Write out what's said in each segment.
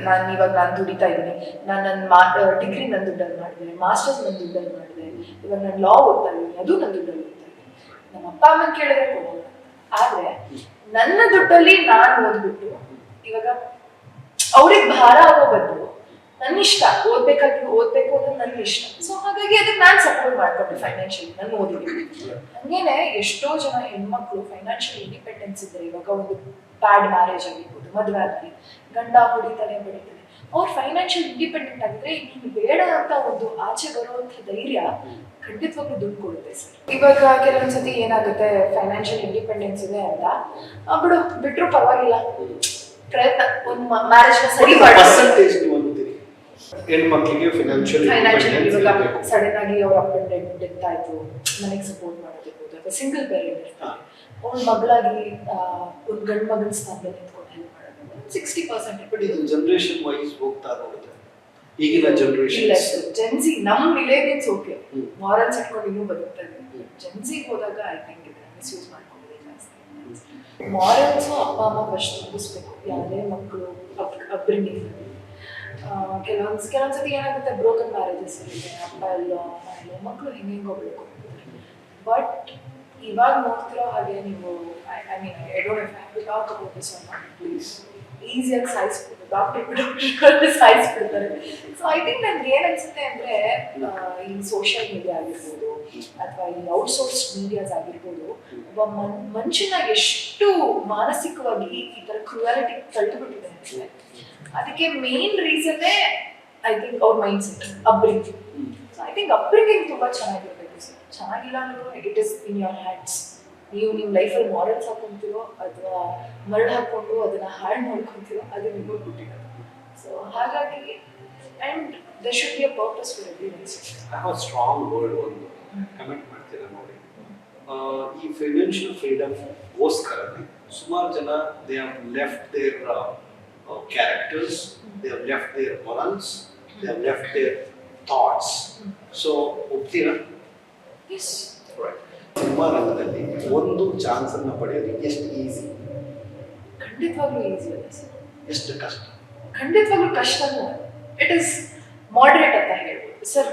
ನಾನು ದುಡಿತಾ ಇದ್ದೀನಿ, ನಾನು ನನ್ನ ಡಿಗ್ರಿ ನನ್ನ ದುಡ್ಡಲ್ಲಿ ಮಾಡಿದೆ, ಮಾಸ್ಟರ್ಸ್ ನನ್ನ ದುಡ್ಡಲ್ಲಿ ಮಾಡಿದೆ, ಇವಾಗ ನಾನು ಲಾ ಓದ್ತಾ ಇದ್ದೀನಿ, ಅದು ನನ್ನ ದುಡ್ಡಲ್ಲಿ ಓದ್ತಾ ಇದ್ದೀನಿ. ನಮ್ಮ ಅಪ್ಪ ಅಮ್ಮನ ಕೇಳಿದ್ರೆ ಕೊಡೋಲ್ಲ. ಆದ್ರೆ ನನ್ನ ದುಡ್ಡಲ್ಲಿ ನಾನು ಓದ್ಬಿಟ್ಟು ಇವಾಗ ಅವ್ರಿಗೆ ಭಾರ ಆಗೋ ಬದಲು ನನ್ನ ಇಷ್ಟ, ಓದ್ಬೇಕು ಅನ್ನೋದು ನನ್ನ ಇಷ್ಟ. ಸೊ ಹಾಗಾಗಿ ಅದಕ್ಕೆ ನಾನು ಸಪೋರ್ಟ್ ಮಾಡ್ಕೊಂಡೆ ಫೈನಾನ್ಷಿಯಲಿ, ನಾನು ಓದಿದ್ದೀನಿ. ಹಂಗೇನೆ ಎಷ್ಟೋ ಜನ ಹೆಣ್ಮಕ್ಳು ಫೈನಾನ್ಷಿಯಲ್ ಇಂಡಿಪೆಂಡೆನ್ಸ್ ಇದ್ರೆ, ಇವಾಗ ಒಂದು ಬ್ಯಾಡ್ ಮ್ಯಾರೇಜ್ ಆಗಿರ್ಬೋದು, ಮದುವೆ ಆಗಿ ಗಂಡ ಹೊಡಿತಾನೆ ಬಡಿತಾನೆ, ಅವ್ರು ಫೈನಾನ್ಷಿಯಲ್ ಇಂಡಿಪೆಂಡೆಂಟ್ ಆಗಿದ್ರೆ ನೀನು ಬೇಡ ಅಂತ ಒಂದು ಆಚೆ ಬರುವಂತ ಧೈರ್ಯ ಖಂಡಿತವಾಗ್ಲೂ ದುಡ್ಡು ಕೊಡುತ್ತೆ ಸರ್. ಇವಾಗ ಕೆಲವೊಂದ್ಸತಿ ಏನಾಗುತ್ತೆ, ಫೈನಾನ್ಷಿಯಲ್ ಇಂಡಿಪೆಂಡೆನ್ಸ್ ಇದೆ ಅಂತ ಬಿಟ್ರು ಪರವಾಗಿಲ್ಲ, ಪ್ರಯತ್ನ ಒಂದು ಮ್ಯಾರೇಜ್ ಸರಿ ಹೆಣ್ಮಕ್ಳಿಗೆ ಫೈನಾನ್ಷಿಯಲ್ ಇವಾಗ ಸಡನ್ ಆಗಿ ಅವ್ರ ಅಪ್ಪನ ಡೆತ್ ಆಯ್ತು, ಮನೆಗೆ ಸಪೋರ್ಟ್ ಮಾಡೋದಿರ್ಬೋದು, ಅಥವಾ ಸಿಂಗಲ್ ಪೇರೆಂಟ್ ಇರ್ತಾರೆ, ಅವ್ರ ಮಗಳಾಗಿ ಒಂದು ಗಂಡು ಮಗನ ಸ್ಥಾನದಲ್ಲಿ ನಿಂತ್ಕೊಂಡು ಹೆಲ್ಪ್ ಮಾಡೋದು 60%. ಬಟ್ ಇದು ಜನರೇಷನ್ ವೈಸ್ ಹೋಗ್ತಾ ಹೋಗುತ್ತೆ. ಈಗಿನ ಜನರೇಷನ್ ಜೆನ್ಸಿ ನಮ್ಮ ಮಿಲೇನಿಯಲ್ಸ್ ಓಕೆ ಮಾರಲ್ಸ್ ಇಟ್ಕೊಂಡು ಇನ್ನೂ ಬದುಕ್ತಾ ಇದ್ದೀವಿ. ಜೆನ್ಸಿಗೆ ಹೋದಾಗ ಐ ಥಿಂಕ್ ಇದನ್ನ ಮಿಸ್ಯೂಸ್ ಮಾಡ್ಕೊಂಡಿದೆ ಜಾಸ್ತಿ. ಮಾರಲ್ಸು ಅಪ್ಪ ಅಮ್ಮ ಫಸ್ಟ್ ಮುಗಿಸ್ಬೇಕು, ಯಾವುದೇ ಮಕ್ಕಳು ಅಪ್ಬ್ರಿಂಗಿಂಗ್. ಕೆಲವೊಂದ್ಸತಿ ಏನಾಗುತ್ತೆ, ಬ್ರೋಕನ್ ಮ್ಯಾರೇಜಸ್ ಇರುತ್ತೆ, ಅಪ್ಪ ಎಲ್ಲೋ ಮಕ್ಕಳು ಹೆಂಗೆ ಹೋಗ್ಬೇಕು. ಬಟ್ ಇವಾಗ ನೋಡ್ತಿರೋ ಹಾಗೆ ನೀವು I mean I don't have to talk about this on not, please ಈಸಿಯಾಗಿ ಸಾಯಿಸ್ಬಿಟ್ಟು ಡಾಕ್ಟರ್ ಸಾಯಿಸ್ಬಿಡ್ತಾರೆ. ಸೊ ಐ ಥಿಂಕ್ ನನ್ಗೆ ಏನು ಅನ್ಸುತ್ತೆ ಅಂದರೆ, ಈ ಸೋಷಿಯಲ್ ಮೀಡಿಯಾ ಆಗಿರ್ಬೋದು ಅಥವಾ ಈ ಔಟ್ಸೋರ್ಸ್ ಮೀಡಿಯಾಸ್ ಆಗಿರ್ಬೋದು, ಒಬ್ಬ ಮನುಷ್ಯನ ಎಷ್ಟು ಮಾನಸಿಕವಾಗಿ ಈ ಥರ ಕ್ರೂಯಾಲಿಟಿ ತಳ್ಳಿಬಿಟ್ಟಿದೆ ಅಂದರೆ, ಅದಕ್ಕೆ ಮೇನ್ ರೀಸನ್ನೇ ಐ ಥಿಂಕ್ ಅವ್ರ mind set, upbringing. So I think upbringing ತುಂಬ ಚೆನ್ನಾಗಿರ್ಬೇಕು ಸರ್. ಚೆನ್ನಾಗಿಲ್ಲ ಅಂದ್ರೂ it is in your hands. ನೀವು ನಿಮ್ಮ ಲೈಫಲ್ಲಿ ಮಾರಲ್ಸ್ ಹಾಕೊಂತೀರೋ ಅಥವಾ ಮರಳು ಹಾಕೊಂಡು ಅದನ್ನ ಹಾಳು ಮಾಡ್ಕೊತೀರೋ, ಅದು ನಿಮಗೆ ಬಿಟ್ಟಿರೋದು. ಸೊ ಹಾಗಾಗಿ and there should be a purpose for everyone. I have strong word ಒಂದು ಕಮೆಂಟ್ ಮಾಡ್ತೀರಾ ನೋಡಿ. ಈ ಫೈನಾನ್ಷಿಯಲ್ ಫ್ರೀಡಮ್ ಗೋಸ್ಕರನೇ ಸುಮಾರು ಜನ they have left their characters, they have left their morals, they have left their thoughts. So ಒಪ್ತೀರಾ? Yes. Cinema ರಂಗದಲ್ಲಿ ಒಂದು ಚಾನ್ಸ್ ಅನ್ನು ಪಡೆಯೋದು ಎಷ್ಟು ಈಸಿ? ಖಂಡಿತವಾಗ್ಲೂ ಈಸಿ ಅಲ್ಲ ಸರ್, ಎಷ್ಟು ಕಷ್ಟ? ಖಂಡಿತವಾಗ್ಲೂ ಕಷ್ಟನೂ. ಇಟ್ ಇಸ್ ಮಾಡ್ರೇಟ್ ಅಂತ ಹೇಳ್ಬೋದು ಸರ್.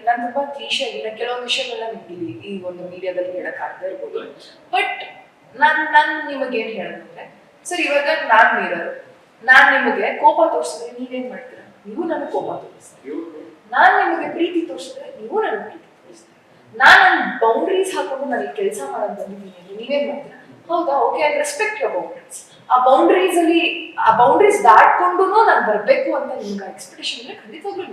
ನಾನು ತುಂಬ ಕ್ಲೀಶೆ ಆಗಿಲ್ಲ, ಕೆಲವೊಂದು ವಿಷಯಗಳನ್ನ ನಿಮಗೆ ಈ ಒಂದು ಮೀಡಿಯಾದಲ್ಲಿ ಹೇಳೋಕ್ಕಾಗದೇ ಇರ್ಬೋದು. ಬಟ್ ನಾನು ನಿಮಗೇನು ಹೇಳೋದಂದ್ರೆ ಸರ್, ಇವಾಗ ನಾನು ಮೀರೋರು, ನಾನು ನಿಮಗೆ ಕೋಪ ತೋರಿಸಿದ್ರೆ ನೀವೇನು ಮಾಡ್ತೀರಾ? ನೀವು ನನಗೆ ಕೋಪ ತೋರಿಸ್ತೀರಿ. ನಾನು ನಿಮಗೆ ಪ್ರೀತಿ ತೋರಿಸಿದ್ರೆ ನೀವು ನನಗೆ ಪ್ರೀತಿ ತೋರಿಸ್ತೀರಿ. ನಾನು ನನ್ನ ಬೌಂಡ್ರೀಸ್ ಹಾಕೊಂಡು ನನಗೆ ಕೆಲಸ ಮಾಡೋದು ಬಂದಿದ್ದೀನಿ, ನೀವೇನ್ ಮಾಡ್ತೀರಾ? ಹೌದಾ, okay, I respect your boundaries. ಆ ಬೌಂಡ್ರೀಸ್ ದಾಟ್ಕೊಂಡು ನಾನು ಬರಬೇಕು ಅಂತ ನಿಮ್ಗೆ ಎಕ್ಸ್ಪೆಕ್ಟೇಷನ್ ಇದ್ರೆ ಖಂಡಿತವಾಗ್ಲೂ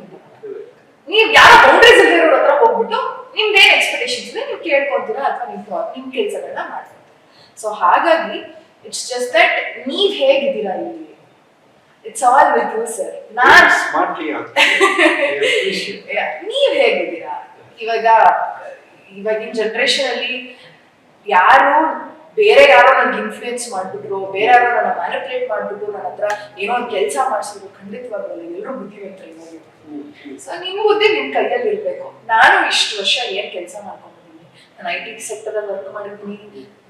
ನೀವು ಯಾರೋ ಬೌಂಡ್ರೀಸ್ ಇರೋರ ಹತ್ರ ಹೋಗ್ಬಿಟ್ಟು ನಿಮ್ದೇನು ಎಕ್ಸ್ಪೆಕ್ಟೇಷನ್ಸ್ ಇದೆ ನೀವು ಕೇಳ್ಕೊತೀರಾ ಅಥವಾ ನಿಮ್ಮ ಕೆಲಸಗಳನ್ನ ಮಾಡ್ತೀರಾ. ಸೊ ಹಾಗಾಗಿ ಇಟ್ಸ್ ಜಸ್ಟ್ ದಟ್ ನೀವ್ ಹೇಗಿದ್ದೀರಾ ಇಲ್ಲಿ, it's all with you sir. ನೀವ್ ಹೇಗಿದ್ದೀರಾ? ಇವಾಗಿನ ಜನರೇಷನ್ ಅಲ್ಲಿ ಯಾರು ನನ್ಗೆ ಇನ್ಫ್ಲೂಯೆನ್ಸ್ ಮಾಡ್ಬಿಟ್ರು, ಬೇರೆ ಯಾರೋ ನನ್ನ ಮ್ಯಾನಿಪುಲೇಟ್ ಮಾಡ್ಬಿಟ್ಟು ನನ್ನ ಹತ್ರ ಏನೋ ಒಂದು ಕೆಲಸ ಮಾಡಿಸಿದ್ರು, ಖಂಡಿತವಾಗ್ಲೂ ಎಲ್ಲರೂ ಬುದ್ಧಿವಂತರು ಇವಾಗ. ಸೊ ನಿಮ್ಮ ಬುದ್ಧಿ ನಿಮ್ ಕೈಯಲ್ಲಿ ಇರ್ಬೇಕು. ನಾನು ಇಷ್ಟು ವರ್ಷ ಏನ್ ಕೆಲಸ ಮಾಡ್ಕೊಂಡಿದ್ದೀನಿ, ನಾನು IT ಸೆಕ್ಟರ್ ಅಲ್ಲಿ ವರ್ಕ್ ಮಾಡಿದ್ದೀನಿ,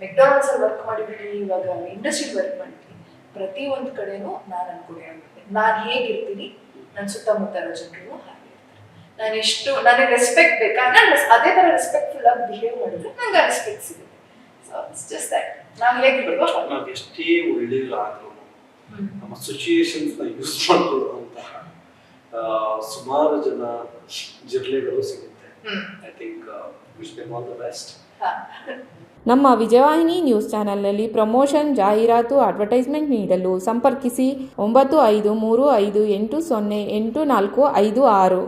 ಮೆಕ್ಡೊನಾಲ್ಡ್ಸ್ ಅಲ್ಲಿ ವರ್ಕ್ ಮಾಡಿದ್ದೀನಿ, ಇವಾಗ ಇಂಡಸ್ಟ್ರಿ ವರ್ಕ್ ಮಾಡಿದ್ದೀನಿ. ಪ್ರತಿ ಒಂದು ಕಡೆನೂ ನಾನು ಅನ್ಕೊಂಡಿದ್ದೀನಿ, ನಾನು ಹೇಗಿರ್ತೀನಿ ನನ್ನ ಸುತ್ತಮುತ್ತ ಇರೋ ಜನರು ಹಾಗೆ ಇರ್ತಾರೆ. ನನಗೆ ರೆಸ್ಪೆಕ್ಟ್ ಬೇಕಾ, ನಾನು ಅದೇ ತರ ರೆಸ್ಪೆಕ್ಟ್ಫುಲ್ ಆಗಿ ಬಿಹೇವ್ ಮಾಡಿದ್ರೆ ನಂಗೆ ರೆಸ್ಪೆಕ್ಟ್ ಸಿಗುತ್ತೆ. ಸೊ ಇಟ್ಸ್ ಜಸ್ಟ್ ದಟ್ ನಾವು ಹೇಗಿರ್ಬೇಕು. ನಾವು ಎಷ್ಟೇ ಒಳ್ಳೆಯದಾದ್ರೂ ನಮ್ಮ ಸಿಚುಯೇಷನ್ಸ್ ನ ಯೂಸ್ ಮಾಡ್ಕೊಳ್ಳುವಂತಹ ಸುಮಾರು ಜನ ಜಿರ್ಲೆಗಳು ಸಿಗುತ್ತೆ. I think wish them all the best. ನಮ್ಮ ವಿಜಯವಾಹಿನಿ ನ್ಯೂಸ್ ಚಾನೆಲ್ನಲ್ಲಿ ಪ್ರಮೋಷನ್, ಜಾಹೀರಾತು, ಅಡ್ವರ್ಟೈಸ್ಮೆಂಟ್ ನೀಡಲು ಸಂಪರ್ಕಿಸಿ 9535808456.